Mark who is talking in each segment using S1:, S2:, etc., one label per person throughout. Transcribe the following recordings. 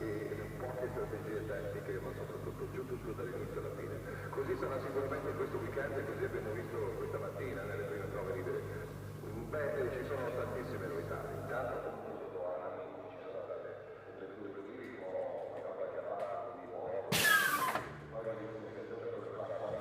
S1: e poche strategie tecniche, ma soprattutto giusto dall'inizio alla fine. Così sarà sicuramente questo weekend, e così abbiamo visto questa mattina nelle prime prove libere. Ci sono tantissime novità. Intanto appunto ci sono state le due prime qualche apparato di nuovo, magari un'indicazione per la quale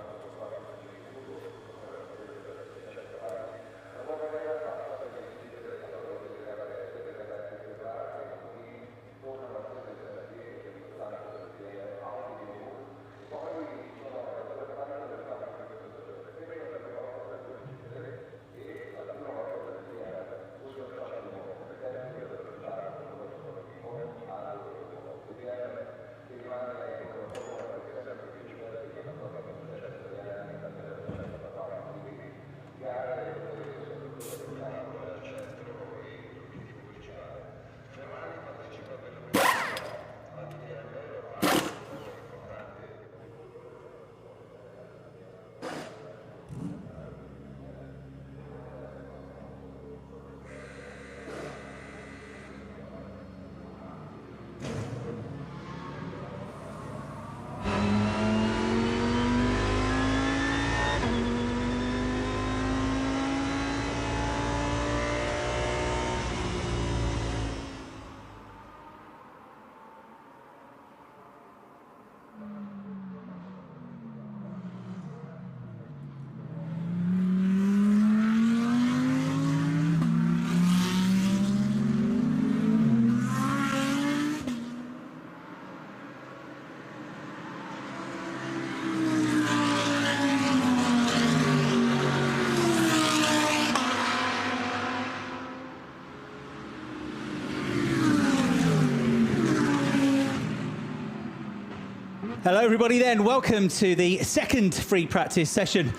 S2: Hello everybody then, welcome to the second free practice session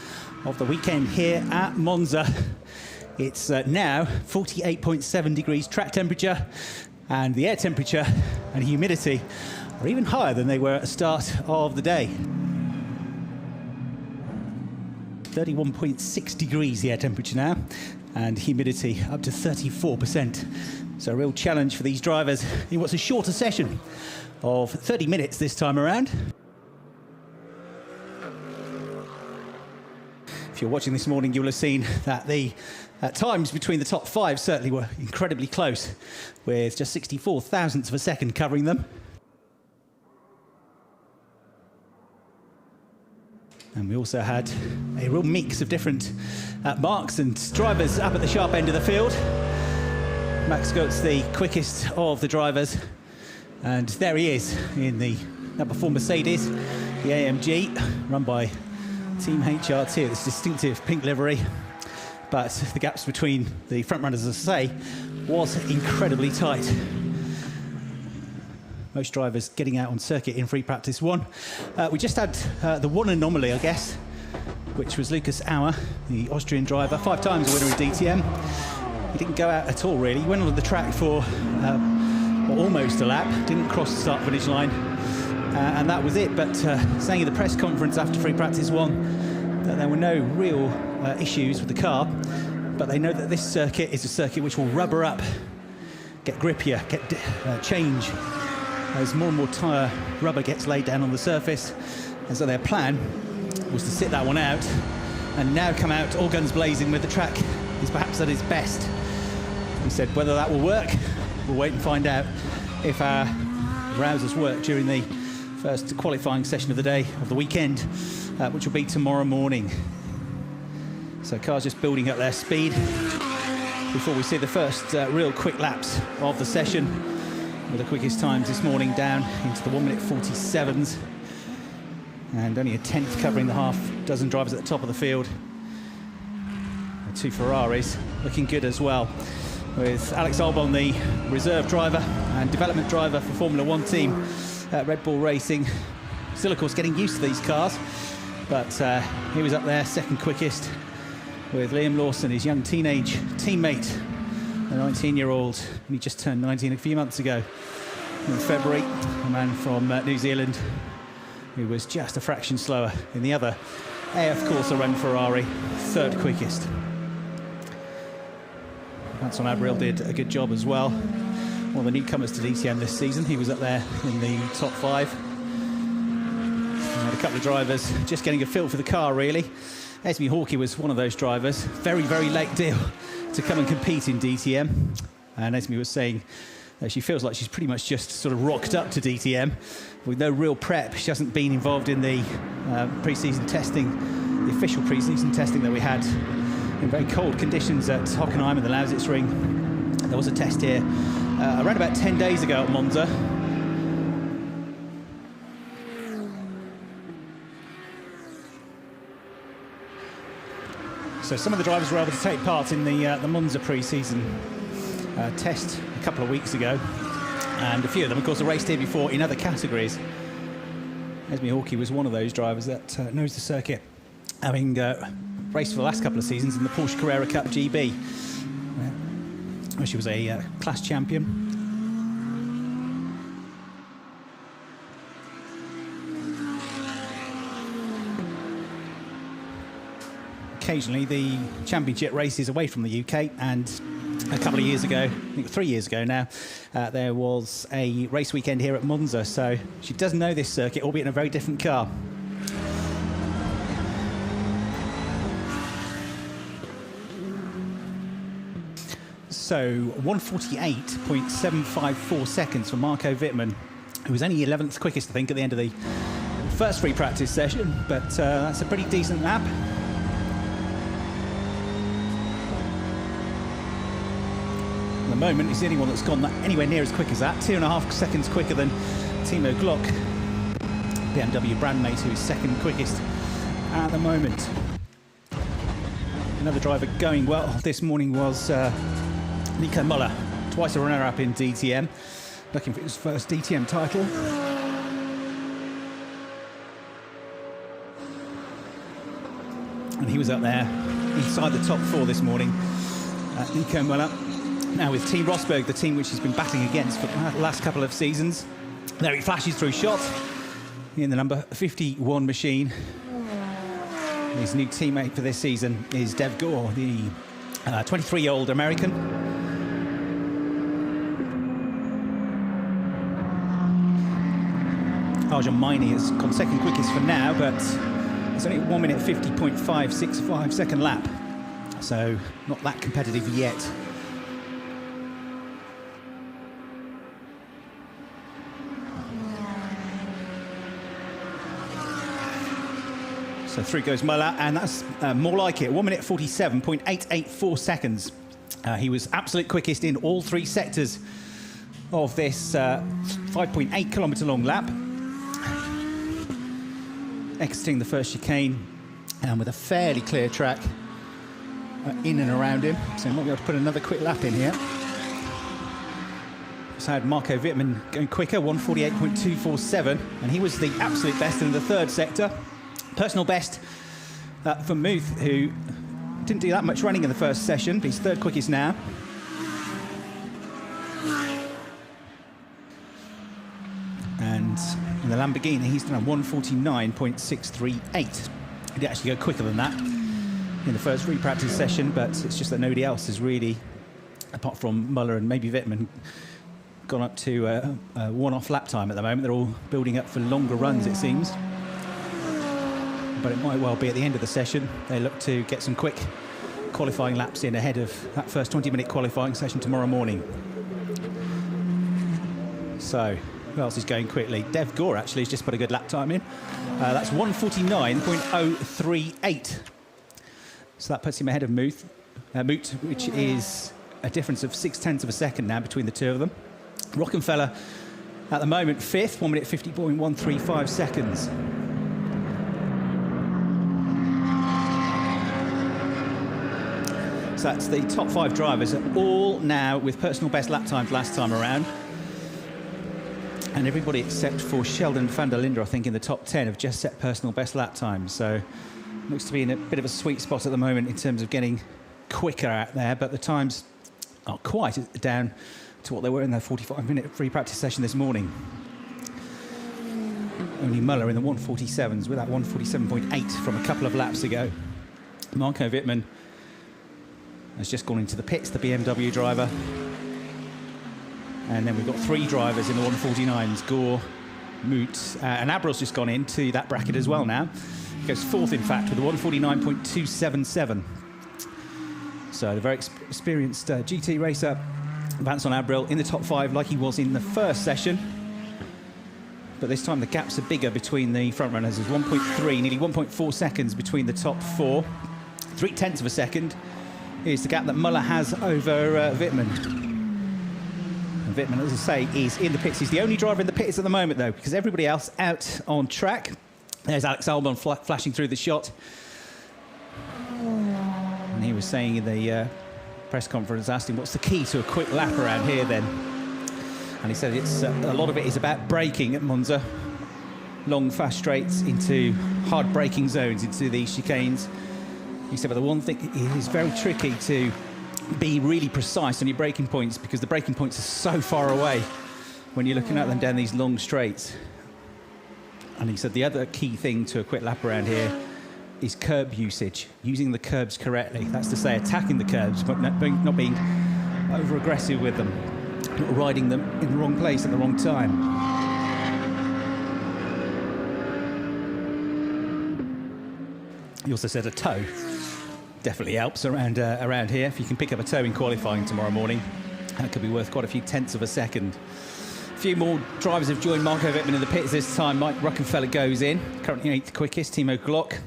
S2: of the weekend here at Monza. It's now 48.7 degrees track temperature, and the air temperature and humidity are even higher than they were at the start of the day. 31.6 degrees the air temperature now, and humidity up to 34%. So a real challenge for these drivers in what's a shorter session of 30 minutes this time around. If you're watching this morning, you'll have seen that the times between the top five certainly were incredibly close, with just 64 thousandths of a second covering them. And we also had a real mix of different marks and drivers up at the sharp end of the field. Max Scott's the quickest of the drivers, and there he is in the number 4 Mercedes, the AMG, run by Team HRT, this distinctive pink livery. But the gaps between the front runners, as I say, was incredibly tight. Most drivers getting out on circuit in free practice 1. We just had the one anomaly, I guess, which was Lucas Auer, the Austrian driver, 5 times a winner in DTM. He didn't go out at all, really. He went on the track for almost a lap, didn't cross the start-finish line, and that was it. But saying in the press conference after free practice 1 that there were no real issues with the car, but they know that this circuit is a circuit which will rubber up, get grippier, get change as more and more tyre rubber gets laid down on the surface. And so their plan was to sit that one out and now come out all guns blazing with the track is perhaps at its best. He said whether that will work, we'll wait and find out if our browsers work during the first qualifying session of the day, of the weekend, which will be tomorrow morning. So cars just building up their speed before we see the first real quick laps of the session, with the quickest times this morning down into the 1:47s, and only a tenth covering the half dozen drivers at the top of the field. The 2 Ferraris looking good as well, with Alex Albon, the reserve driver and development driver for Formula 1 team at Red Bull Racing. Still, of course, getting used to these cars, but he was up there second quickest, with Liam Lawson, his young teenage teammate, a 19-year-old, and he just turned 19 a few months ago in February, a man from New Zealand who was just a fraction slower in the other AF Corsa run Ferrari, third quickest. Vincent Abril did a good job as well, one of the newcomers to DTM this season. He was up there in the top 5. Had a couple of drivers just getting a feel for the car, really. Esme Hawkey was one of those drivers. Very, very late deal to come and compete in DTM. And Esme was saying that she feels like she's pretty much just sort of rocked up to DTM with no real prep. She hasn't been involved in the pre-season testing, the official pre-season testing that we had in very cold conditions at Hockenheim in the Lausitz Ring. There was a test here around about 10 days ago at Monza. So some of the drivers were able to take part in the Monza pre-season test a couple of weeks ago, and a few of them, of course, have raced here before in other categories. Esme Hawkey was one of those drivers that knows the circuit, having raced for the last couple of seasons in the Porsche Carrera Cup GB, where she was a class champion. Occasionally the championship races away from the UK, and a couple of years ago, I think 3 years ago now, there was a race weekend here at Monza, so she does know this circuit, albeit in a very different car. So 1:48.754 seconds for Marco Wittmann, who was only 11th quickest, I think, at the end of the first free practice session, but that's a pretty decent lap. At the moment, he's the only one that's gone anywhere near as quick as that, 2.5 seconds quicker than Timo Glock, BMW brandmate, who's second quickest at the moment. Another driver going well this morning was Nico Muller, twice a runner-up in DTM, looking for his first DTM title. And he was up there inside the top 4 this morning, Nico Muller. Now with Team Rosberg, the team which he's been battling against for the last couple of seasons. There he flashes through shot in the number 51 machine. His new teammate for this season is Dev Gore, the 23-year-old American. Arjun Maini has gone second quickest for now, but it's only 1:50.565 second lap, so not that competitive yet. So through goes Muller, and that's more like it, 1:47.884 seconds. He was absolute quickest in all 3 sectors of this 5.8 kilometre long lap. Exiting the first chicane, and with a fairly clear track in and around him. So he might be able to put another quick lap in here. So had Marco Wittmann going quicker, 1:48.247, and he was the absolute best in the 3rd sector. Personal best for Muth, who didn't do that much running in the first session, but he's 3rd quickest now. And in the Lamborghini, he's done a 1:49.638. He did actually go quicker than that in the first free practice session, but it's just that nobody else has really, apart from Muller and maybe Wittmann, gone up to a one-off lap time at the moment. They're all building up for longer runs, it seems. But it might well be at the end of the session they look to get some quick qualifying laps in ahead of that first 20-minute qualifying session tomorrow morning. So who else is going quickly? Dev Gore actually has just put a good lap time in. That's 1:49.038. So that puts him ahead of Moot, which is a difference of 0.6 of a second now between the two of them. Rockefeller at the moment 5th, 1:50.135 seconds. So that's the top 5 drivers, all now with personal best lap times last time around. And everybody except for Sheldon van der Linde, I think, in the top 10 have just set personal best lap times. So looks to be in a bit of a sweet spot at the moment in terms of getting quicker out there, but the times are quite down to what they were in their 45-minute free practice session this morning. Only Muller in the 1:47s with that 1:47.8 from a couple of laps ago. Marco Wittmann has just gone into the pits, the BMW driver. And then we've got 3 drivers in the 149s, Gore, Moot, and Abril's just gone into that bracket as well now. He goes 4th, in fact, with a 149.277. So the very experienced GT racer, Vance on Abril, in the top 5 like he was in the first session. But this time the gaps are bigger between the front runners. There's 1.3, nearly 1.4 seconds between the top 4. 0.3 of a second is the gap that Muller has over Wittmann. And Wittmann, as I say, is in the pits. He's the only driver in the pits at the moment, though, because everybody else out on track. There's Alex Albon flashing through the shot. And he was saying in the press conference, asked him, what's the key to a quick lap around here, then? And he said it's a lot of it is about braking at Monza. Long, fast straights into hard braking zones, into the chicanes. He said, but the one thing, it is very tricky to be really precise on your braking points because the braking points are so far away when you're looking at them down these long straights. And he said the other key thing to a quick lap around here is curb usage, using the curbs correctly. That's to say, attacking the curbs, but not being over-aggressive with them, not riding them in the wrong place at the wrong time. He also said a toe definitely helps around here. If you can pick up a toe in qualifying tomorrow morning, that could be worth quite a few tenths of a second. A few more drivers have joined Marco Wittmann in the pits this time. Mike Rockefeller goes in, currently 8th quickest. Timo Glock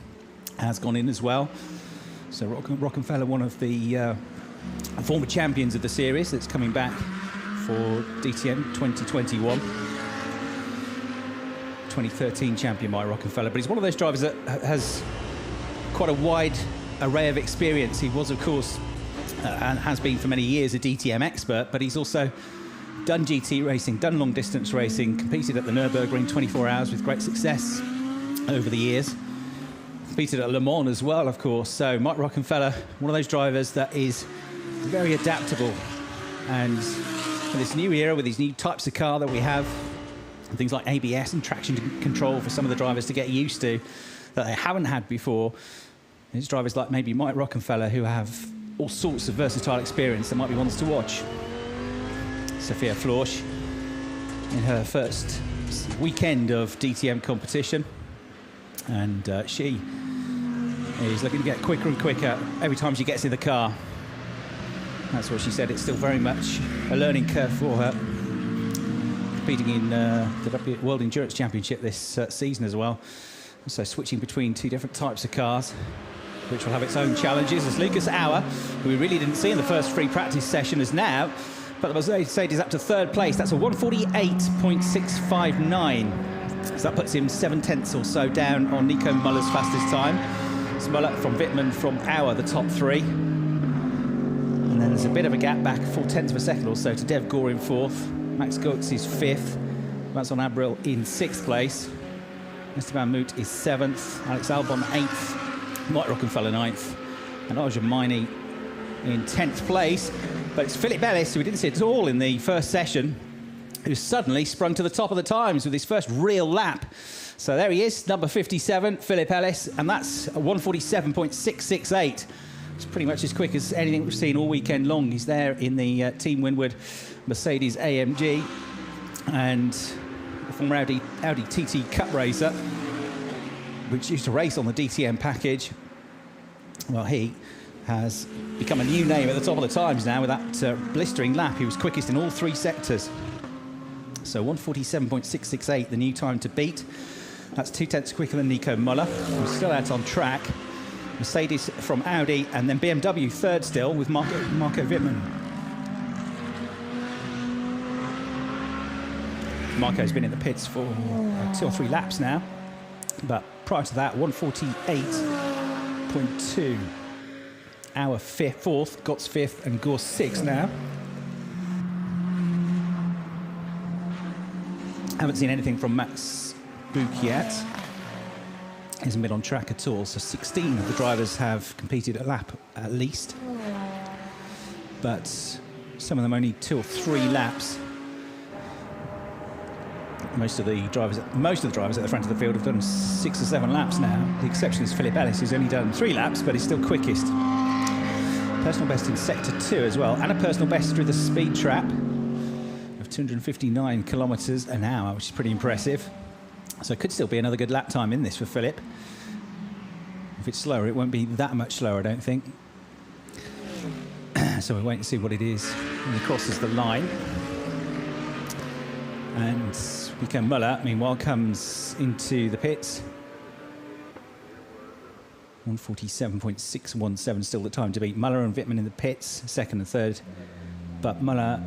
S2: has gone in as well. So Rockefeller, one of the former champions of the series, that's coming back for DTM 2021. 2013 champion Mike Rockefeller, but he's one of those drivers that has quite a wide array of experience. He was, of course, and has been for many years, a DTM expert, but he's also done GT racing, done long distance racing, competed at the Nürburgring 24 hours with great success over the years. Competed at Le Mans as well, of course. So Mike Rockefeller, one of those drivers that is very adaptable. And in this new era with these new types of car that we have, things like ABS and traction control for some of the drivers to get used to that they haven't had before, there's drivers like maybe Mike Rockefeller who have all sorts of versatile experience that might be ones to watch. Sophia Florsch in her first weekend of DTM competition, and she is looking to get quicker and quicker every time she gets in the car. That's what she said. It's still very much a learning curve for her, competing in the World Endurance Championship this season as well. So switching between 2 different types of cars, which will have its own challenges, as Lucas Auer, who we really didn't see in the first free practice session, is now, but the Mercedes up to 3rd place. That's a 148.659. So that puts him 7 tenths or so down on Nico Muller's fastest time. It's Muller from Wittmann from Auer, the top 3. And then there's a bit of a gap back, 4 tenths of a second or so, to Dev Gore in 4th. Max Gutz is 5th. Vance on Abril in 6th place. Esteban Moot is 7th. Alex Albon 8th. Mike Rockefeller 9th. And Arjun Maini in 10th place. But it's Philip Ellis, who we didn't see at all in the first session, who suddenly sprung to the top of the times with his first real lap. So there he is, number 57, Philip Ellis, and that's a 147.668. It's pretty much as quick as anything we've seen all weekend long. He's there in the Team Windward Mercedes AMG, and the former Audi TT Cup racer, which used to race on the DTM package. Well, he has become a new name at the top of the times now with that blistering lap. He was quickest in all 3 sectors. So 147.668, the new time to beat. That's 2 tenths quicker than Nico Muller, who's still out on track. Mercedes from Audi, and then BMW 3rd still with Marco Wittmann. Marco's been in the pits for 2 or 3 laps now, but prior to that, 148.2. Auer 4th, Gotts 5th, and Gore 6th now. Haven't seen anything from Max Buch yet. Hasn't been on track at all. So 16 of the drivers have competed a lap at least, but some of them only 2 or 3 laps. Most of the drivers at the front of the field have done 6 or 7 laps now. The exception is Philip Ellis, who's only done 3 laps, but is still quickest. Personal best in Sector 2 as well, and a personal best through the speed trap of 259 kilometres an hour, which is pretty impressive. So it could still be another good lap time in this for Philip. If it's slower, it won't be that much slower, I don't think. So we'll wait and see what it is when he crosses the line. And Nico Muller, meanwhile, comes into the pits. 147.617 still the time to beat. Muller and Wittmann in the pits, second and third. But Muller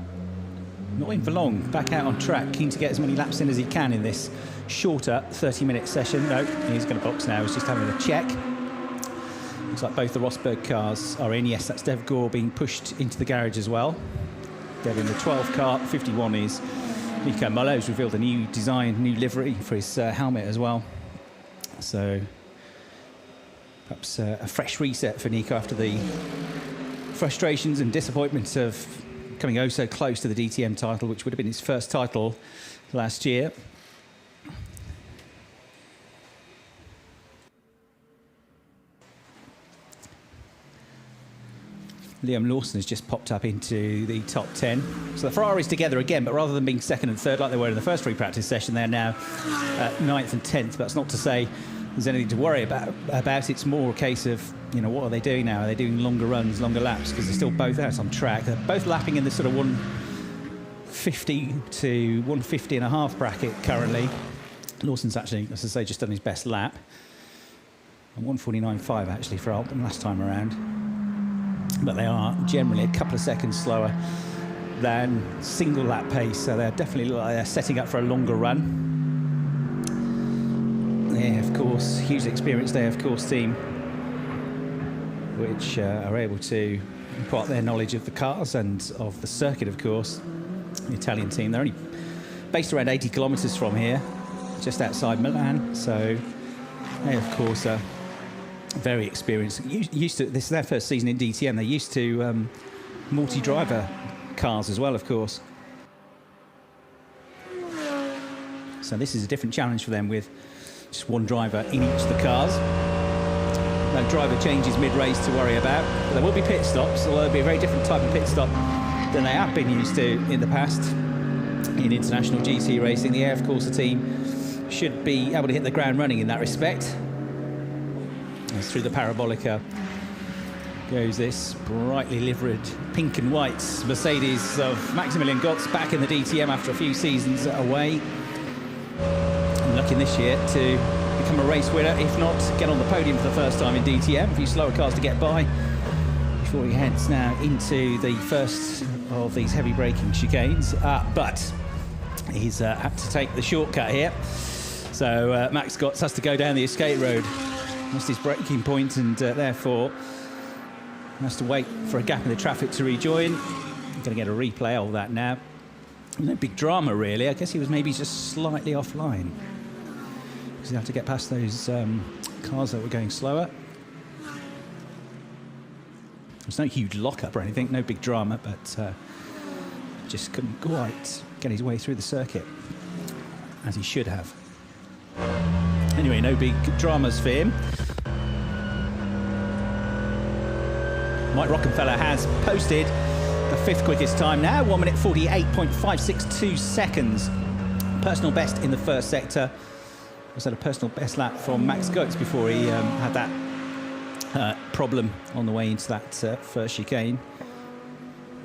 S2: not in for long, back out on track, keen to get as many laps in as he can in this shorter 30-minute session. No, he's going to box now, he's just having a check. Looks like both the Rosberg cars are in. Yes, that's Dev Gore being pushed into the garage as well. Dev in the 12 car, 51 is Nico Muller, who's revealed a new design, new livery for his helmet as well. So perhaps a fresh reset for Nico after the frustrations and disappointments of coming oh so close to the DTM title, which would have been his first title last year. Liam Lawson has just popped up into the top 10. So the Ferraris together again, but rather than being second and third like they were in the first free practice session, they're now 9th and 10th. But that's not to say there's anything to worry about. It's more a case of, you know, what are they doing now? Are they doing longer runs, longer laps? Because they're still both out on track. They're both lapping in the sort of 150 to 150 and a half bracket currently. Lawson's actually, as I say, just done his best lap. And 149.5 actually for Alton last time around. But they are generally a couple of seconds slower than single lap pace, so they're definitely setting up for a longer run. Yeah, of course, hugely experienced AF Course team, which are able to impart their knowledge of the cars and of the circuit, of course. The Italian team, they're only based around 80 kilometres from here, just outside Milan, so they, of course, are very experienced. Used to, this is their first season in DTM. They're used to multi-driver cars as well, of course. So this is a different challenge for them with just one driver in each of the cars. No driver changes mid-race to worry about. But there will be pit stops, although it'll be a very different type of pit stop than they have been used to in the past. In international GT racing, the AF Corsa team should be able to hit the ground running in that respect. As through the parabolica goes this brightly liveried pink and white Mercedes of Maximilian Gotz, back in the DTM after a few seasons away. And looking this year to become a race winner, if not get on the podium for the first time in DTM. A few slower cars to get by before he heads now into the first of these heavy braking chicanes. But he's had to take the shortcut here. So Max Gotz has to go down the escape road. Missed his braking point and therefore has to wait for a gap in the traffic to rejoin. I'm going to get a replay of that now. No big drama really. I guess he was maybe just slightly offline because he had to get past those cars that were going slower. There's no huge lockup or anything, no big drama, but just couldn't quite get his way through the circuit as he should have. Anyway, no big dramas for him. Mike Rockefeller has posted the 5th quickest time now, 1 minute 48.562 seconds. Personal best in the first sector. Also had a personal best lap from Max Gotz before he had that problem on the way into that first chicane.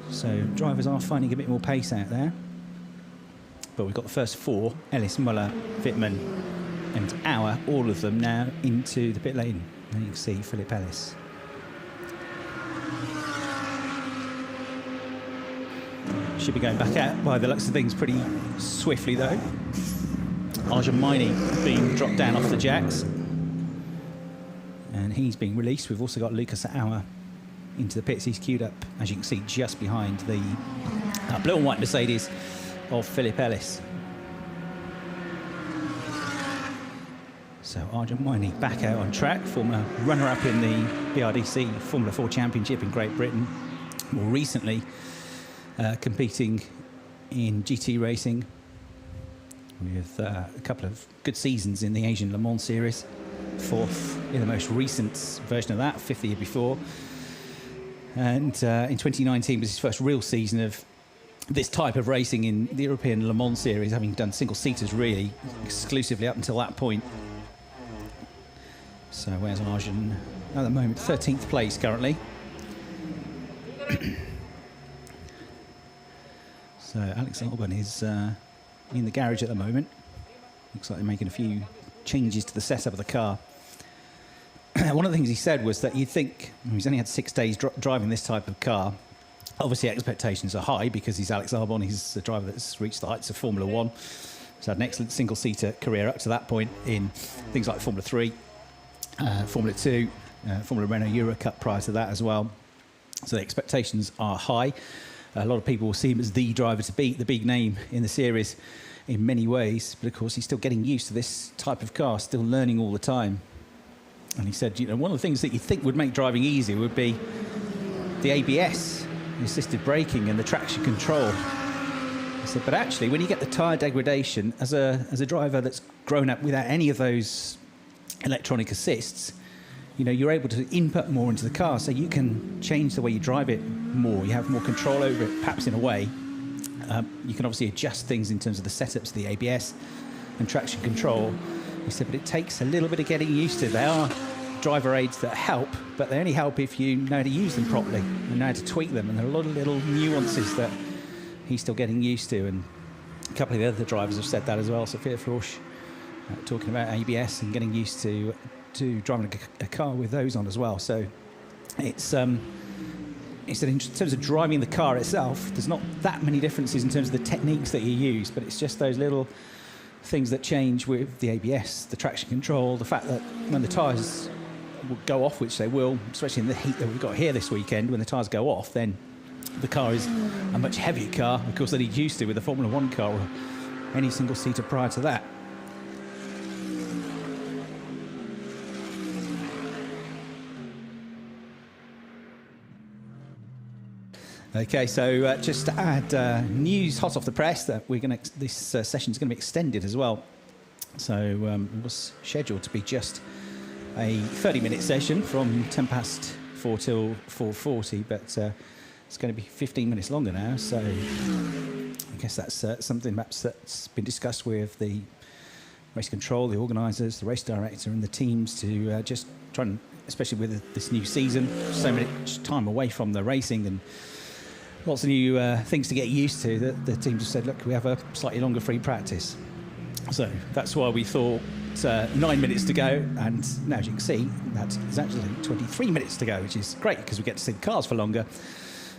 S2: So drivers are finding a bit more pace out there. But we've got the first 4, Ellis, Muller, Wittmann and Auer, all of them now into the pit lane. And you can see Philip Ellis. Should be going back out by the looks of things pretty swiftly though. Arjun Maini being dropped down off the jacks. And he's being released. We've also got Lucas Auer into the pits. He's queued up, as you can see, just behind the blue and white Mercedes of Philip Ellis. So Arjun Maini back out on track, former runner-up in the BRDC Formula 4 Championship in Great Britain. More recently, competing in GT racing with a couple of good seasons in the Asian Le Mans Series. 4th in the most recent version of that, 5th the year before. And in 2019 was his first real season of this type of racing in the European Le Mans series, having done single-seaters really exclusively up until that point. So where's Arjun at the moment? 13th place currently. So Alex Albon is in the garage at the moment. Looks like they're making a few changes to the setup of the car. One of the things he said was that you'd think, he's only had 6 days driving this type of car. Obviously expectations are high because he's Alex Albon. He's a driver that's reached the heights of Formula 1. He's had an excellent single-seater career up to that point in things like Formula 3, Formula 2, Formula Renault Euro Cup prior to that as well. So the expectations are high. A lot of people will see him as the driver to beat, the big name in the series in many ways. But of course, he's still getting used to this type of car, still learning all the time. And he said, you know, one of the things that you think would make driving easier would be the ABS, the assisted braking and the traction control. He said, but actually, when you get the tyre degradation, as a driver that's grown up without any of those electronic assists, you know, you're able to input more into the car, so you can change the way you drive it more. You have more control over it, perhaps in a way. You can obviously adjust things in terms of the setups of the ABS and traction control. He said, but it takes a little bit of getting used to. They are driver aids that help, but they only help if you know how to use them properly and know how to tweak them. And there are a lot of little nuances that he's still getting used to. And a couple of the other drivers have said that as well. Sophia Florsch talking about ABS and getting used to driving a car with those on as well. So it's he said in terms of driving the car itself, there's not that many differences in terms of the techniques that you use, but it's just those little things that change with the ABS, the traction control, the fact that when the tyres will go off, which they will, especially in the heat that we've got here this weekend, when the tyres go off, then the car is a much heavier car, of course, than he's used to with a Formula 1 car or any single-seater prior to that. Okay, so just to add news hot off the press that this session is going to be extended as well. So it was scheduled to be just a 30-minute session from 4 till 4:40, but it's going to be 15 minutes longer now. So I guess that's something perhaps that's been discussed with the race control, the organisers, the race director, and the teams to just try and, especially with this new season, so much time away from the racing and lots of new things to get used to, the teams have said, look, we have a slightly longer free practice. So that's why we thought 9 minutes to go, and now as you can see, there's actually 23 minutes to go, which is great because we get to see the cars for longer.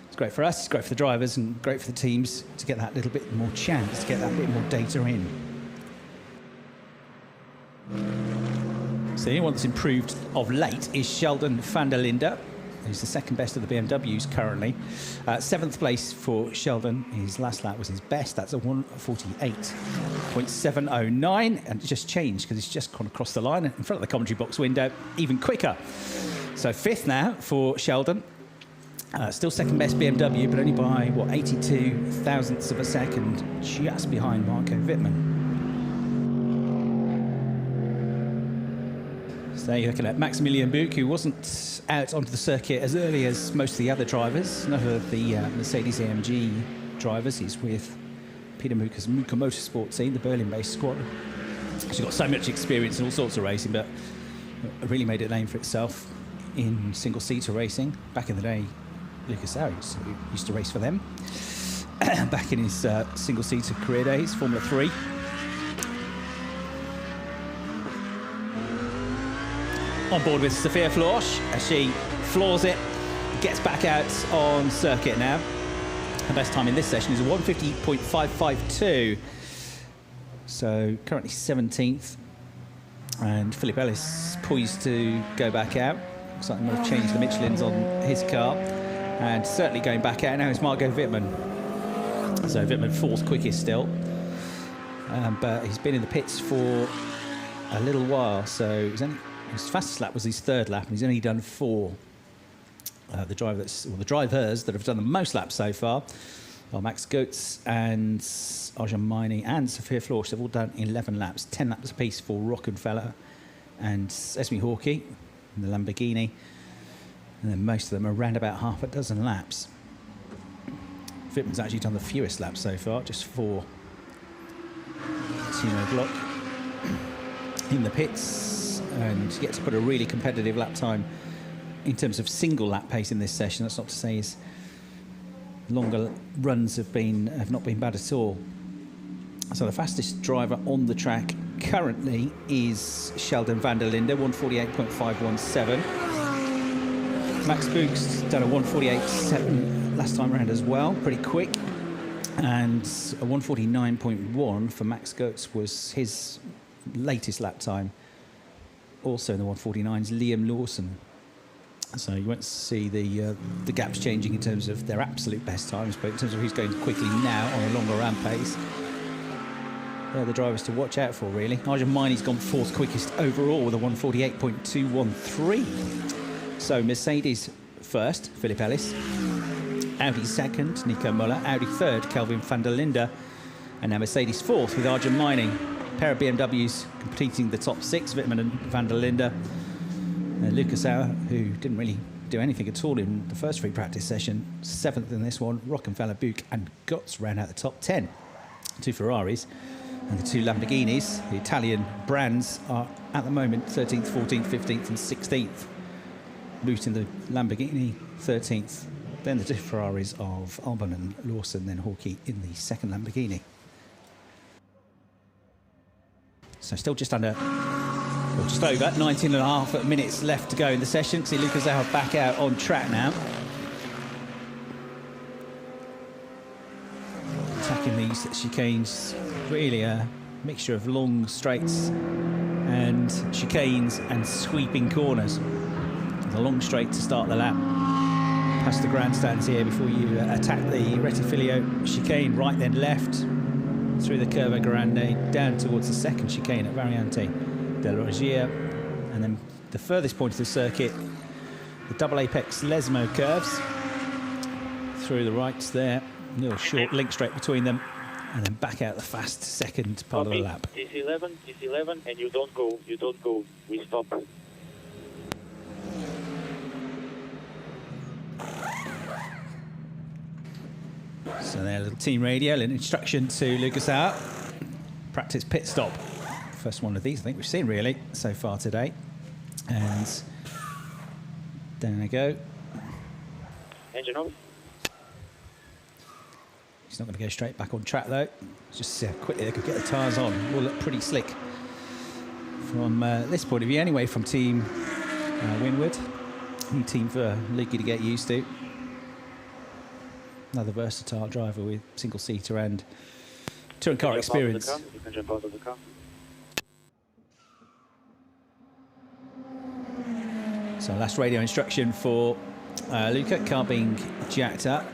S2: It's great for us, it's great for the drivers, and great for the teams to get that little bit more chance, to get that bit more data in. So the only one that's improved of late is Sheldon van der Linde. He's the second best of the BMWs currently. 7th place for Sheldon. His last lap was his best. That's a 1:48.709, and it just changed because it's just gone across the line in front of the commentary box window, even quicker. So 5th now for Sheldon. Still second best BMW, but only by, 82 thousandths of a second, just behind Marco Wittmann. So you're looking at Maximilian Buch, who wasn't out onto the circuit as early as most of the other drivers, none of the Mercedes-AMG drivers. He's with Peter Muka's Muka Motorsport team, the Berlin-based squad. She's got so much experience in all sorts of racing, but really made a name for itself in single-seater racing. Back in the day, Lucas Harris, who used to race for them, back in his single-seater career days, Formula 3. On board with Sophia Florsch as she floors it, gets back out on circuit now. Her best time in this session is a 1:50.552. So currently 17th, and Philip Ellis poised to go back out. Looks like they might have changed the Michelins on his car, and certainly going back out now is Marco Wittmann. So Wittmann 4th quickest still, but he's been in the pits for a little while, so his fastest lap was his 3rd lap, and he's only done 4. The drivers that have done the most laps so far are Max Goetz and Arjun Maini and Sophia Florsch. They've all done 11 laps, 10 laps apiece for Rockefeller and Esme Hawkey in the Lamborghini. And then most of them are around about half a dozen laps. Wittmann's actually done the fewest laps so far, just 4. Timo Glock in the pits, and yet to put a really competitive lap time in terms of single lap pace in this session. That's not to say his longer runs have not been bad at all. So the fastest driver on the track currently is Sheldon van der Linde, 1:48.517. Max Book's done a 1:48.7 last time around as well, pretty quick. And a 1:49.1 for Max Goetz was his latest lap time. Also in the 1:49's Liam Lawson. So you won't see the gaps changing in terms of their absolute best times, but in terms of who's going quickly now on a longer ramp pace, they're the drivers to watch out for, really. Arjun Mainy's gone 4th quickest overall with a 1:48.213. So Mercedes first, Philip Ellis. Audi second, Nico Muller. Audi third, Kelvin van der Linde. And now Mercedes fourth with Arjun Maini. A pair of BMWs completing the top 6, Wittmann and van der Linde. Lucas Auer, who didn't really do anything at all in the first free practice session, 7th in this one. Rockefeller, Buch and Götz round out the top 10. 2 Ferraris and the 2 Lamborghinis. The Italian brands are at the moment 13th, 14th, 15th and 16th. Boot in the Lamborghini, 13th. Then the 2 Ferraris of Albon and Lawson, then Hawkey in the 2nd Lamborghini. So still just under, or just over 19.5 minutes left to go in the session. See Lucas Auer back out on track now. Attacking these chicanes, really a mixture of long straights and chicanes and sweeping corners. The long straight to start the lap. Past the grandstands here before you attack the Rettifilio chicane, right then left, through the Curva Grande, down towards the 2nd chicane at Variante del Rogia, and then the furthest point of the circuit, the double apex Lesmo curves, through the rights there, a little short link straight between them, and then back out the fast 2nd part of the lap.
S3: It's 11, and you don't go, we stop.
S2: So there, a little team radio, an instruction to Lucas Auer. Practice pit stop. First one of these, I think, we've seen really so far today. And there they go.
S3: Engine off.
S2: He's not going to go straight back on track though. Just see how quickly they could get the tyres on. Will look pretty slick from this point of view anyway, from Team Winward. New team for Lukey to get used to. Another versatile driver with single-seater and touring car experience.
S3: You can jump out of the car.
S2: So last radio instruction for Luca, car being jacked up.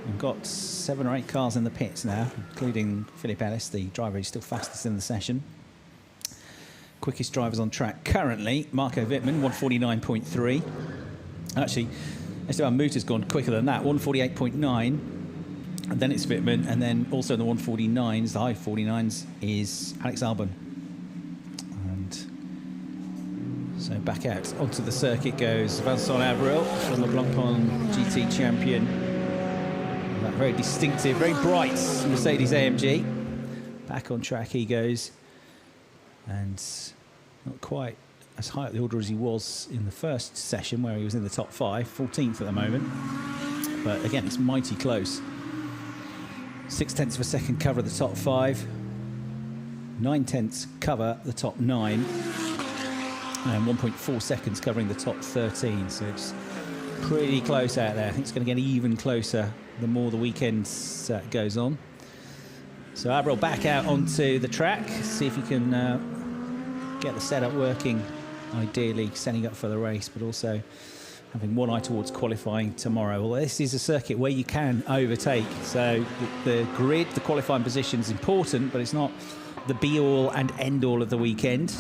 S2: We've got 7 or 8 cars in the pits now, including Philip Ellis, the driver who's still fastest in the session. Quickest drivers on track currently, Marco Wittmann, 1:49.3. Actually, Esteban Muta's gone quicker than that, 1:48.9. And then it's Wittmann, and then also in the 1:49s, the high 49s, is Alex Albon. And so back out onto the circuit goes Vincent Avril from the Blancpain GT champion. That very distinctive, very bright Mercedes AMG. Back on track he goes. And not quite as high up the order as he was in the first session, where he was in the top 5, 14th at the moment. But again, it's mighty close. 0.6 of a second cover the top 5, 0.9 cover the top 9, and 1.4 seconds covering the top 13. So it's pretty close out there. I think it's going to get even closer the more the weekend goes on. So Avril back out onto the track, see if he can get the setup working, ideally setting up for the race, but also having one eye towards qualifying tomorrow. Well, this is a circuit where you can overtake, so the grid, the qualifying position is important, but it's not the be-all and end-all of the weekend.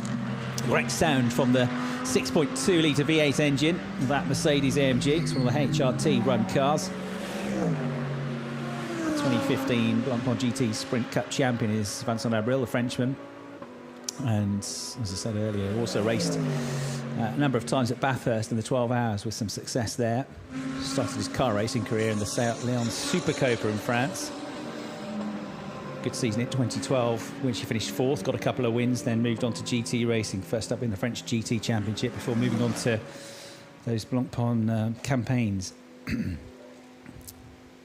S2: Great sound from the 6.2 litre V8 engine of that Mercedes AMG. It's one of the HRT run cars. 2015 Blancpain GT Sprint Cup champion is Vincent Avril, the Frenchman. And as I said earlier, also raced a number of times at Bathurst in the 12 hours with some success there. Started his car racing career in the Seat Leon Supercopa in France. Good season in 2012 when she finished 4th, got a couple of wins, then moved on to GT racing, first up in the French GT Championship before moving on to those Blancpain campaigns.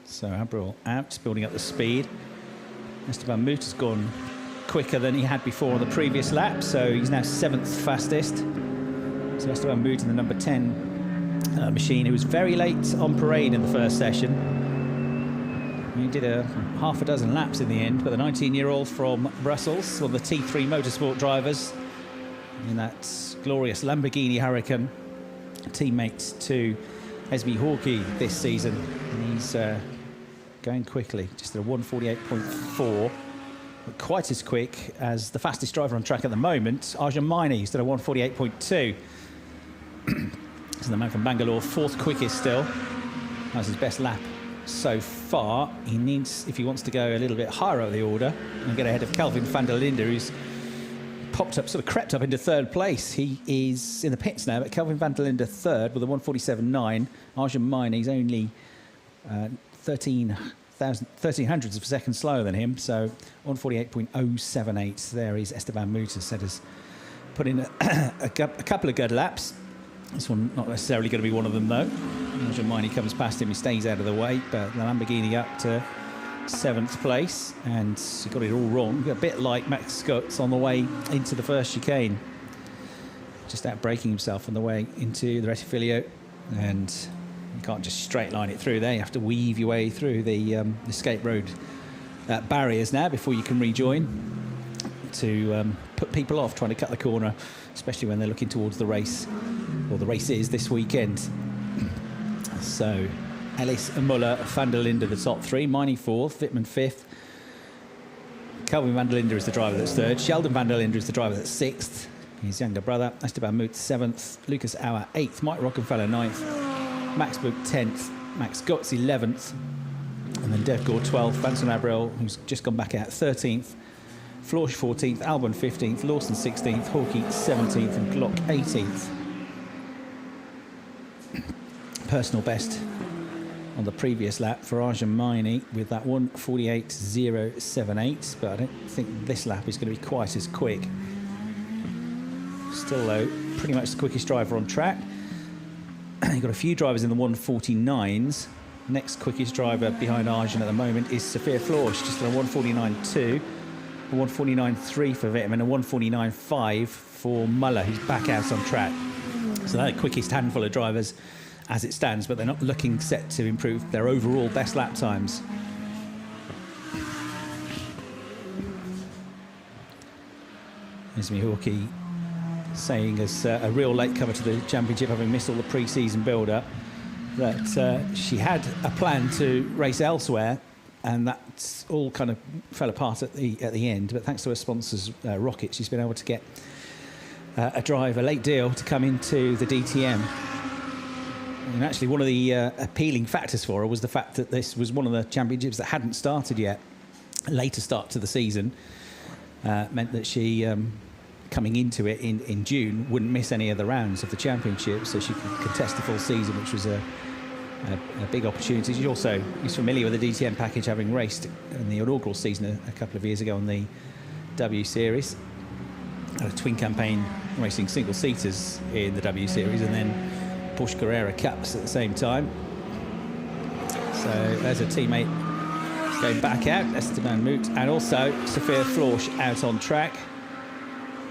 S2: So Abril out, building up the speed. Esteban Moot has gone quicker than he had before on the previous lap, so he's now 7th fastest. So Esteban Moot in the number 10 machine, who was very late on parade in the first session. He did a half a dozen laps in the end, but the 19-year-old from Brussels, one of the T3 Motorsport drivers in that glorious Lamborghini Huracan, teammate to Esme Hawkey this season. And he's going quickly, just at a 1:48.4, but quite as quick as the fastest driver on track at the moment, Arjun Maini, who's at a 1:48.2. So the man from Bangalore, 4th quickest still. That's his best lap so far. He needs, if he wants to go a little bit higher up the order and get ahead of Kelvin van der Linde, who's popped up, sort of crept up into 3rd place. He is in the pits now, but Kelvin van der Linde 3rd with a 1:47.9. Arjun Maini is only 13 hundredths of a second slower than him, so 1:48.078. There is Esteban Moot, as said, has put in a couple of good laps. This one not necessarily going to be one of them, though. Arjun Maini comes past him, he stays out of the way, but the Lamborghini up to 7th place, and he got it all wrong. A bit like Max Scutz on the way into the first chicane. Just out braking himself on the way into the Retifiglio, and you can't just straight line it through there. You have to weave your way through the escape road barriers now before you can rejoin, to put people off trying to cut the corner, especially when they're looking towards the race, or the race is this weekend. So Ellis and Muller, van der Linde the top 3, Maini 4th, Wittmann 5th. Kelvin van der Linde is the driver that's 3rd. Sheldon van der Linde is the driver that's 6th. His younger brother, Esteban Moot 7th. Lucas Auer 8th. Mike Rockefeller 9th. Max Book 10th. Max Gotts 11th. And then Dev Gore 12th. Vincent Abril, who's just gone back out, 13th. Florsch 14th. Albon 15th. Lawson 16th. Hawkey 17th. And Glock 18th. Personal best on the previous lap for Arjun Maini with that 1:48.078, but I don't think this lap is going to be quite as quick. Still, though, pretty much the quickest driver on track. You've got a few drivers in the 1:49s. Next quickest driver behind Arjun at the moment is Sophia Florsch, just at a 1:49.2, a 1:49.3 for Wittmann, and a 1:49.5 for Muller, who's back out on track. So they're the quickest handful of drivers as it stands, but they're not looking set to improve their overall best lap times. Esme Hawkey saying, as a real latecomer to the championship, having missed all the pre-season build-up, that she had a plan to race elsewhere, and that all kind of fell apart at the end. But thanks to her sponsors, Rocket, she's been able to get a late deal to come into the DTM. And actually, one of the appealing factors for her was the fact that this was one of the championships that hadn't started yet. A later start to the season meant that she, coming into it in June, wouldn't miss any of the rounds of the championship, so she could contest the full season, which was a big opportunity. She also is familiar with the DTM package, having raced in the inaugural season a couple of years ago on the W Series. Had a twin campaign racing single-seaters in the W Series, and then Porsche Carrera Cups at the same time. So there's a teammate going back out, Esteban Moot, and also Sophia Florsch out on track.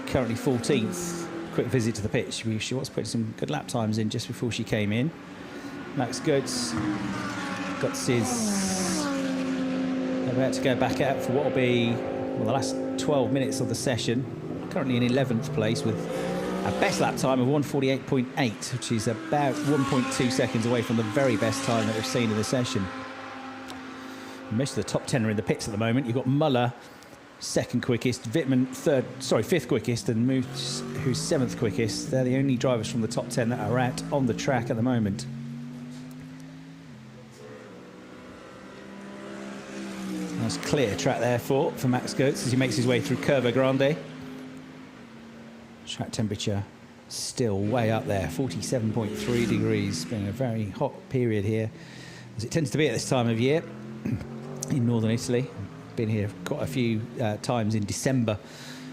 S2: Currently 14th. Quick visit to the pitch. She was putting some good lap times in just before she came in. Max Gotts is about to go back out for what will be the last 12 minutes of the session. Currently in 11th place with a best lap time of 1:48.8, which is about 1.2 seconds away from the very best time that we've seen in the session. Most of the top 10 are in the pits at the moment. You've got Muller, 2nd quickest, Wittmann 5th quickest, and Moot, who's 7th quickest. They're the only drivers from the top 10 that are out on the track at the moment. Nice clear track there for Max Gotts as he makes his way through Curva Grande. Track temperature still way up there, 47.3 degrees. It's been a very hot period here, as it tends to be at this time of year in northern Italy. Been here quite a few times in December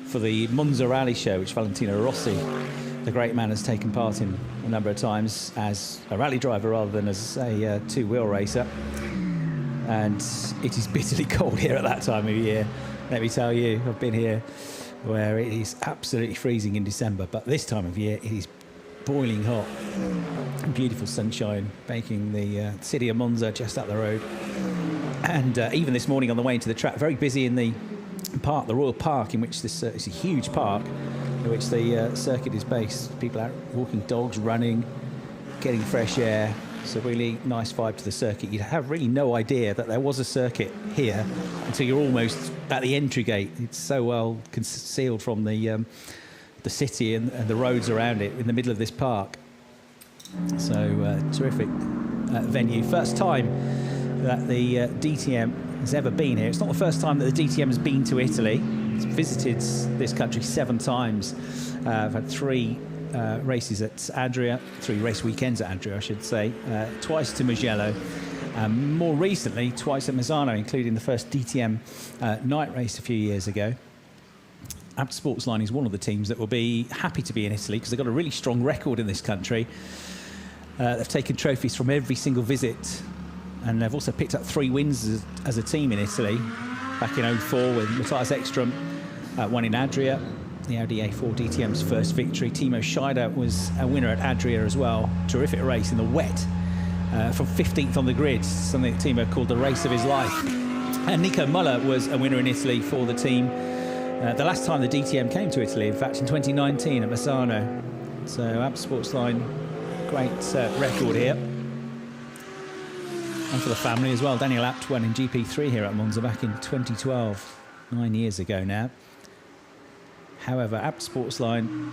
S2: for the Monza rally show, which Valentino Rossi, the great man, has taken part in a number of times as a rally driver rather than as a two-wheel racer. And it is bitterly cold here at that time of year. Let me tell you, I've been here where it is absolutely freezing in December, but this time of year it is boiling hot. Beautiful sunshine baking the city of Monza just up the road. And even this morning on the way into the track, very busy in the park, the Royal Park, in which this it's a huge park in which the circuit is based. People out walking dogs, running, getting fresh air. It's a really nice vibe to the circuit. You'd have really no idea that there was a circuit here until you're almost at the entry gate. It's so well concealed from the city and the roads around it in the middle of this park. So terrific venue. First time that the DTM has ever been here. It's not the first time that the DTM has been to Italy. It's visited this country 7 times. I've had 3 races at Adria, 3 race weekends at Adria, I should say. Twice to Mugello. More recently, twice at Misano, including the first DTM night race a few years ago. Abt Sportsline is one of the teams that will be happy to be in Italy because they've got a really strong record in this country. They've taken trophies from every single visit, and they've also picked up 3 wins as a team in Italy. Back in 2004 when Matthias Ekström won in Adria, the Audi A4 DTM's first victory. Timo Scheider was a winner at Adria as well. Terrific race in the wet, from 15th on the grid, something that Timo called the race of his life. And Nico Muller was a winner in Italy for the team. The last time the DTM came to Italy, in fact, in 2019 at Misano. So Abt Sportsline, great record here. And for the family as well. Daniel Abt won in GP3 here at Monza back in 2012, 9 years ago now. However, Abt Sportsline,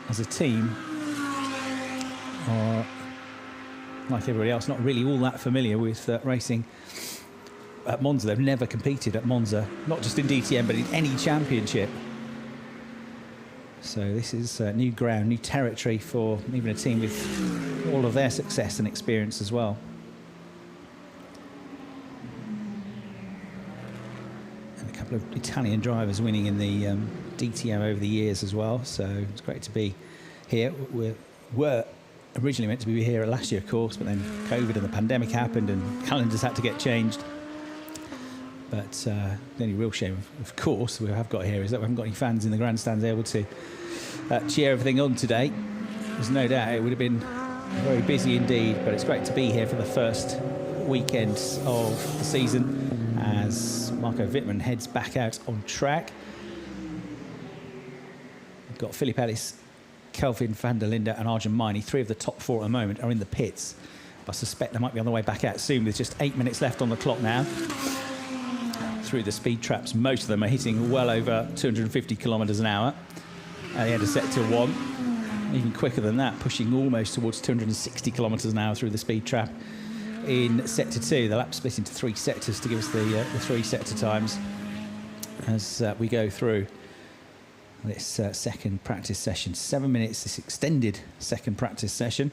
S2: as a team, are, like everybody else, not really all that familiar with racing at Monza. They've never competed at Monza, not just in DTM, but in any championship. So this is new ground, new territory for even a team with all of their success and experience as well. And a couple of Italian drivers winning in the DTM over the years as well. So it's great to be here. We were originally meant to be here last year, of course, but then COVID and the pandemic happened and calendars had to get changed. But the only real shame, of course, we have got here is that we haven't got any fans in the grandstands able to cheer everything on today. There's no doubt it would have been very busy indeed, but it's great to be here for the first weekend of the season as Marco Wittmann heads back out on track. We've got Philip Ellis, Kelvin van der Linde and Arjun Maini. 3 of the top 4 at the moment are in the pits. I suspect they might be on the way back out soon with just 8 minutes left on the clock now. Through the speed traps, most of them are hitting well over 250 kilometres an hour at the end of sector 1. Even quicker than that, pushing almost towards 260 kilometres an hour through the speed trap in sector 2. The lap split into 3 sectors to give us the 3 sector times as we go through this second practice session. 7 minutes, this extended second practice session.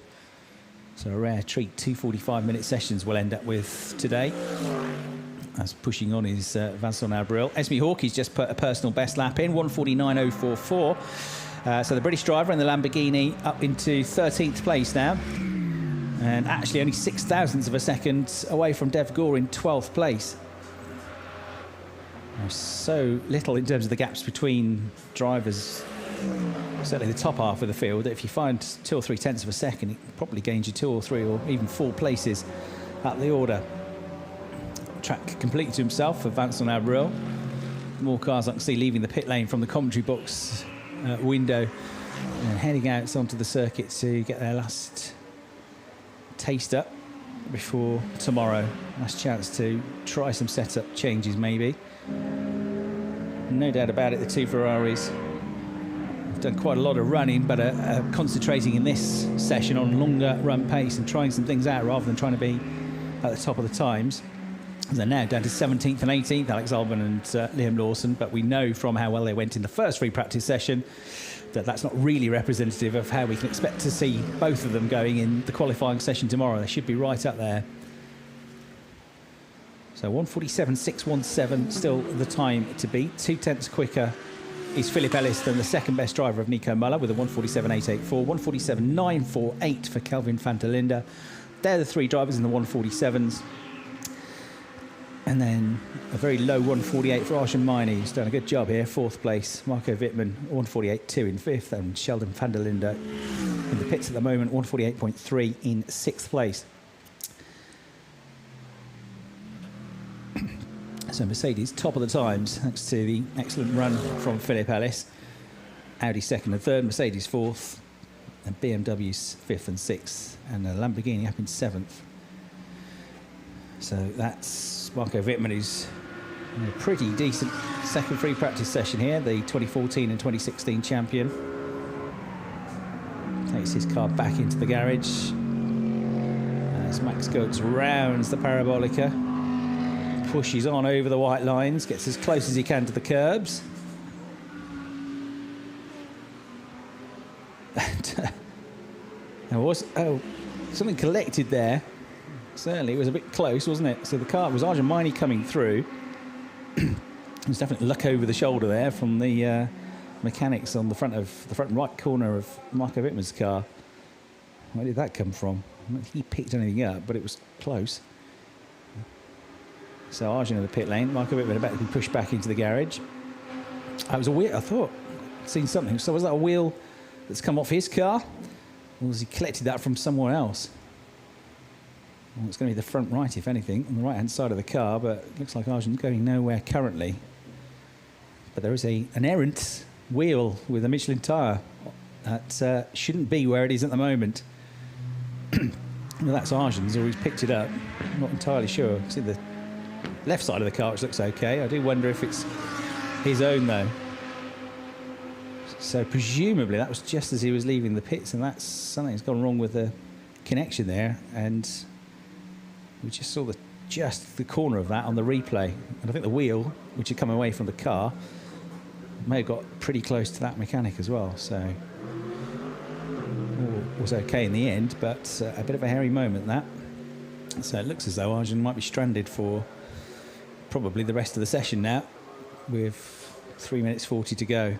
S2: So a rare treat, 2 45-minute sessions we'll end up with today. As pushing on is Vincent Abril. Esme Hawkey's just put a personal best lap in, 1:49.044. So the British driver in the Lamborghini up into 13th place now. And actually only 0.06 of a second away from Dev Gore in 12th place. There's so little in terms of the gaps between drivers, certainly the top half of the field, that if you find 2 or 3 tenths of a second, it probably gains you 2 or 3 or even 4 places up the order. Track completely to himself for Vincent Abril. More cars I can see leaving the pit lane from the commentary box window and heading out onto the circuit to get their last taste up before tomorrow. Last chance to try some setup changes maybe. No doubt about it, the 2 Ferraris have done quite a lot of running, but are concentrating in this session on longer run pace and trying some things out rather than trying to be at the top of the times. They're now down to 17th and 18th, Alex Albon and Liam Lawson, but we know from how well they went in the first free practice session that that's not really representative of how we can expect to see both of them going in the qualifying session tomorrow. They should be right up there. So 1:47.617, still the time to beat. 2/10 quicker is Philip Ellis than the second best driver of Nico Muller with a 1:47.884, 1:47.948 for Kelvin van der Linde. They're the three drivers in the 1:47s. And then a very low 1:48 for Arjun Maini, who's done a good job here. Fourth place, Marco Wittmann, 1:48.2 in fifth, and Sheldon van der Linde in the pits at the moment, 1:48.3 in sixth place. So Mercedes, top of the times, thanks to the excellent run from Philip Ellis. Audi second and third, Mercedes fourth, and BMW's fifth and sixth, and Lamborghini up in seventh. So that's Marco Wittmann, who's in a pretty decent second free practice session here, the 2014 and 2016 champion. Takes his car back into the garage as Max Goetz rounds the Parabolica, pushes on over the white lines, gets as close as he can to the curbs. And there was something collected there. Certainly, it was a bit close, wasn't it? So the car was Arjun Maini coming through. There's definitely luck over the shoulder there from the mechanics on the front right corner of Marco Wittmann's car. Where did that come from? I don't think he picked anything up, but it was close. So Arjun in the pit lane, Marco Wittmann about to be pushed back into the garage. That was a wheel. I thought I'd seen something. So was that a wheel that's come off his car, or has he collected that from somewhere else? Well, it's going to be the front right, if anything, on the right-hand side of the car, but it looks like Arjun's going nowhere currently. But there is an errant wheel with a Michelin tyre that shouldn't be where it is at the moment. Well, that's Arjun's, or he's picked it up. I'm not entirely sure. See the left side of the car, which looks okay. I do wonder if it's his own, though. So presumably that was just as he was leaving the pits, and that's something's gone wrong with the connection there, and we just saw just the corner of that on the replay. And I think the wheel, which had come away from the car, may have got pretty close to that mechanic as well. So all was okay in the end, but a bit of a hairy moment, that. So it looks as though Arjun might be stranded for probably the rest of the session now, with 3 minutes 40 to go.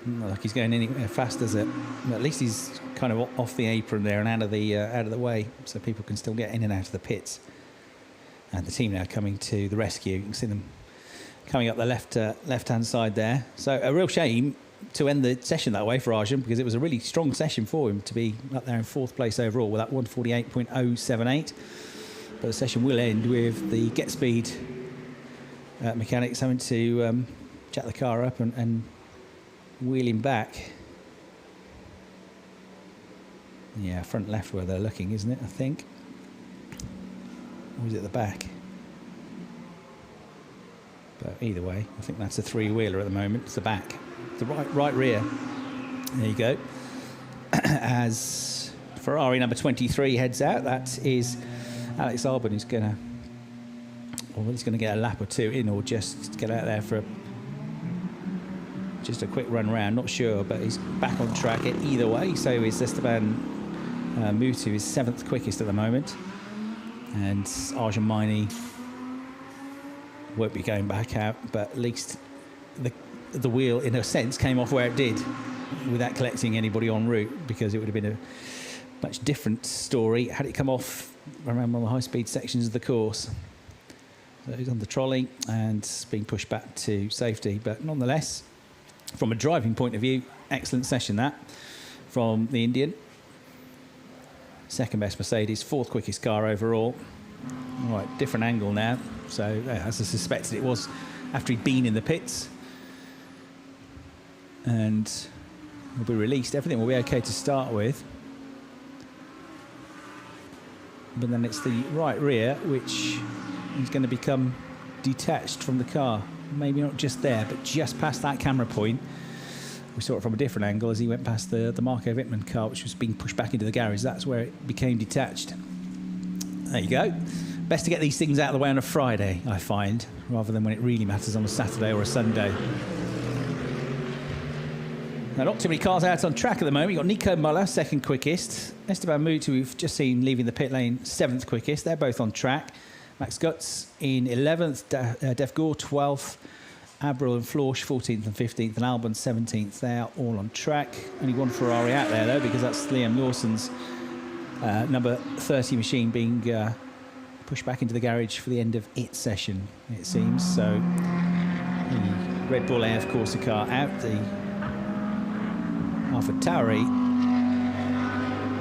S2: Not like he's going anywhere fast, does it? But at least he's kind of off the apron there and out of the way, so people can still get in and out of the pits. And the team now coming to the rescue. You can see them coming up the left-hand side there. So a real shame to end the session that way for Arjun, because it was a really strong session for him to be up there in fourth place overall with that 1:48.078. But the session will end with the Get Speed mechanics having to jack the car up and wheel him back. Yeah, front left where they're looking, isn't it, I think? Or is it the back? But either way, I think that's a three-wheeler at the moment. It's the back. The right rear. There you go. As Ferrari number 23 heads out, that is Alex Albon, who's going to get a lap or two in, or just get out there for just a quick run round, not sure, but he's back on track either way. So is Esteban Mutu is seventh quickest at the moment, and Arjun Maini won't be going back out, but at least the wheel, in a sense, came off where it did without collecting anybody en route, because it would have been a much different story had it come off, remember, on the high-speed sections of the course. So he's on the trolley and being pushed back to safety, but nonetheless, from a driving point of view, excellent session that from the Indian. Second best Mercedes, fourth quickest car overall. All right, different angle now. So as I suspected it was after he'd been in the pits. And will be released. Everything will be okay to start with. But then it's the right rear which is going to become detached from the car. Maybe not just there, but just past that camera point. We saw it from a different angle as he went past the Marco Wittmann car, which was being pushed back into the garage. That's where it became detached. There you go. Best to get these things out of the way on a Friday, I find, rather than when it really matters on a Saturday or a Sunday. Now, not too many cars out on track at the moment. You've got Nico Muller, second quickest. Esteban Moot, who we've just seen leaving the pit lane, seventh quickest. They're both on track. Max Guts in 11th, Def Gore 12th, Abril and Florsch 14th and 15th, and Albon 17th. They are all on track. Only one Ferrari out there, though, because that's Liam Lawson's number 30 machine being pushed back into the garage for the end of its session, it seems. So the Red Bull AF Corsa car out, the AlphaTauri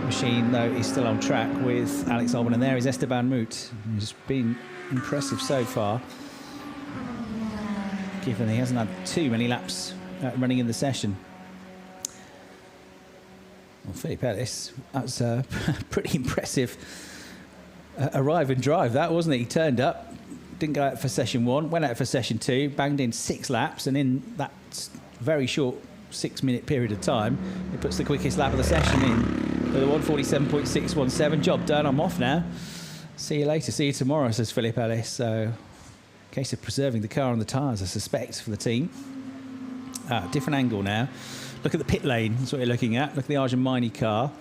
S2: machine, though, is still on track with Alex Albon, and there is Esteban Moot, who's been impressive so far, given he hasn't had too many laps running in the session. Well, Philippe Ellis, that's a pretty impressive arrive and drive, that, wasn't it? He turned up, didn't go out for session 1, went out for session 2, banged in 6 laps, and in that very short 6-minute period of time, he puts the quickest lap of the session in with a 1:47.617. Job done, I'm off now. See you later, see you tomorrow, says Philippe Ellis. So, case of preserving the car and the tyres, I suspect, for the team. Different angle now. Look at the pit lane, that's what you're looking at. Look at the Argentini car.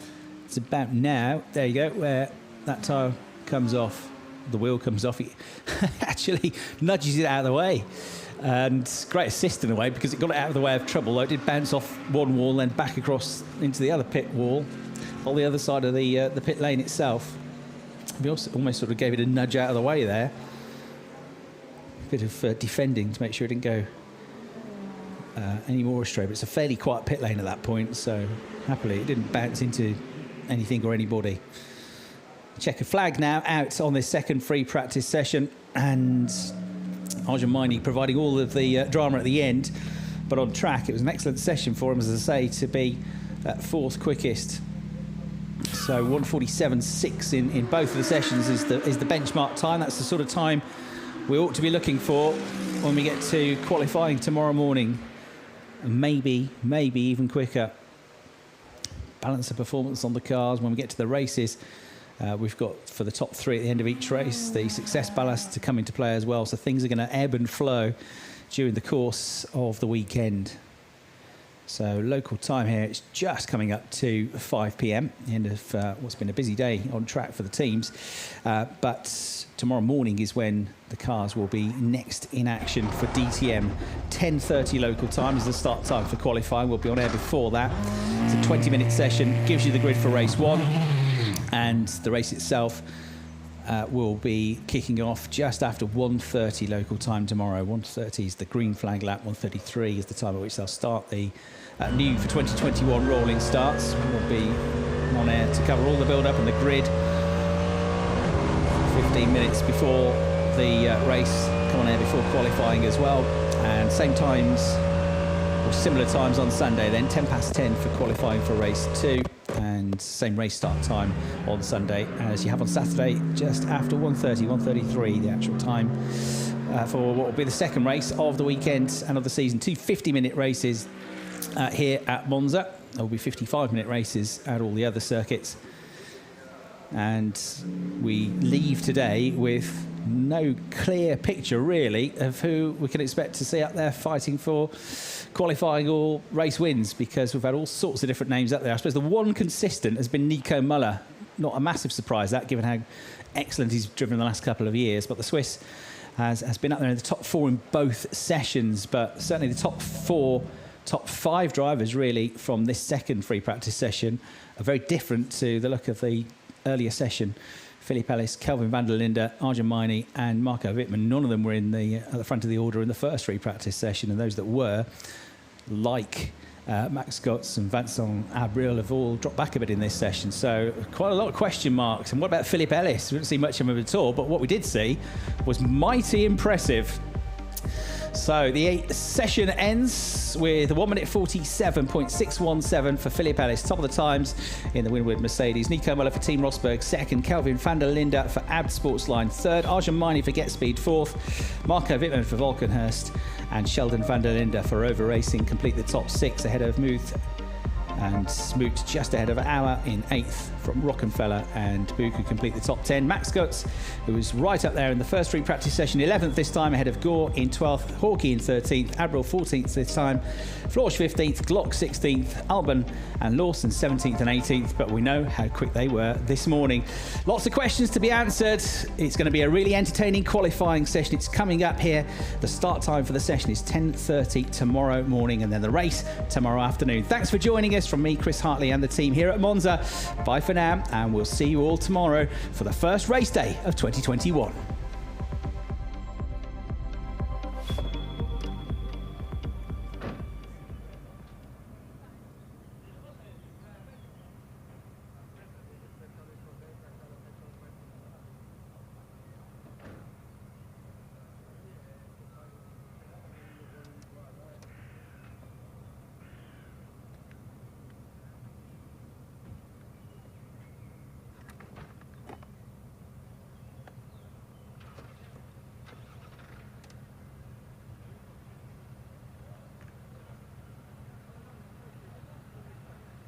S2: It's about now, there you go, where that tyre comes off, the wheel comes off. He actually nudges it out of the way. And great assist in a way, because it got it out of the way of trouble, though. It did bounce off one wall, then back across into the other pit wall, on the other side of the pit lane itself. We also almost sort of gave it a nudge out of the way there. A bit of defending to make sure it didn't go any more astray. But it's a fairly quiet pit lane at that point, so happily it didn't bounce into anything or anybody. Checker flag now out on this second free practice session, and Argentini providing all of the drama at the end, but on track. It was an excellent session for him, as I say, to be fourth quickest. So 1:47.6 in both of the sessions is the benchmark time. That's the sort of time we ought to be looking for when we get to qualifying tomorrow morning, and maybe even quicker. Balance of performance on the cars when we get to the races. We've got, for the top 3 at the end of each race, the success ballast to come into play as well. So things are going to ebb and flow during the course of the weekend. So local time here, it's just coming up to 5 p.m, the end of what's been a busy day on track for the teams. But tomorrow morning is when the cars will be next in action for DTM. 10:30 local time is the start time for qualifying. We'll be on air before that. It's a 20-minute session, gives you the grid for race 1. And the race itself will be kicking off just after 1:30 local time tomorrow. 1:30 is the green flag lap. 1:33 is the time at which they'll start the new for 2021 rolling starts. We'll be on air to cover all the build-up and the grid 15 minutes before the race. Come on air before qualifying as well. And same times, or similar times on Sunday then, 10:10 for qualifying for race 2. And same race start time on Sunday as you have on Saturday, just after 1:30, 1:33, the actual time for what will be the second race of the weekend and of the season. 2 50-minute races here at Monza. There will be 55-minute races at all the other circuits. And we leave today with no clear picture, really, of who we can expect to see up there fighting for qualifying or race wins, because we've had all sorts of different names up there. I suppose the one consistent has been Nico Muller. Not a massive surprise, that, given how excellent he's driven in the last couple of years. But the Swiss has been up there in the top 4 in both sessions, but certainly the top 5 drivers, really, from this second free practice session are very different to the look of the earlier session. Philippe Ellis, Kelvin van der Linde, Argentini and Marco Wittmann. None of them were in at the front of the order in the first free practice session, and those that were, like Max Gotts and Vincent Abril, have all dropped back a bit in this session. So quite a lot of question marks. And what about Philippe Ellis? We didn't see much of him at all, but what we did see was mighty impressive. So the session ends with a 1:47.617 for Philippe Ellis, top of the times in the Winwood Mercedes. Nico Muller for Team Rosberg, second. Kelvin van der Linde for Abt Sportsline, third. Argentini for Get Speed, fourth. Marco Wittmann for Valkenhurst, and Sheldon van der Linde for Rover Racing complete the top 6 ahead of Muth and Smoot just ahead of Auer in 8th from Rockefeller and Buku complete the top 10. Max Coates, who was right up there in the first free practice session, 11th this time ahead of Gore in 12th, Hawkey in 13th, Abril 14th this time, Florsch 15th, Glock 16th, Albon and Lawson 17th and 18th, but we know how quick they were this morning. Lots of questions to be answered. It's going to be a really entertaining qualifying session. It's coming up here. The start time for the session is 10:30 tomorrow morning, and then the race tomorrow afternoon. Thanks for joining us from me, Chris Hartley, and the team here at Monza. Bye for now, and we'll see you all tomorrow for the first race day of 2021.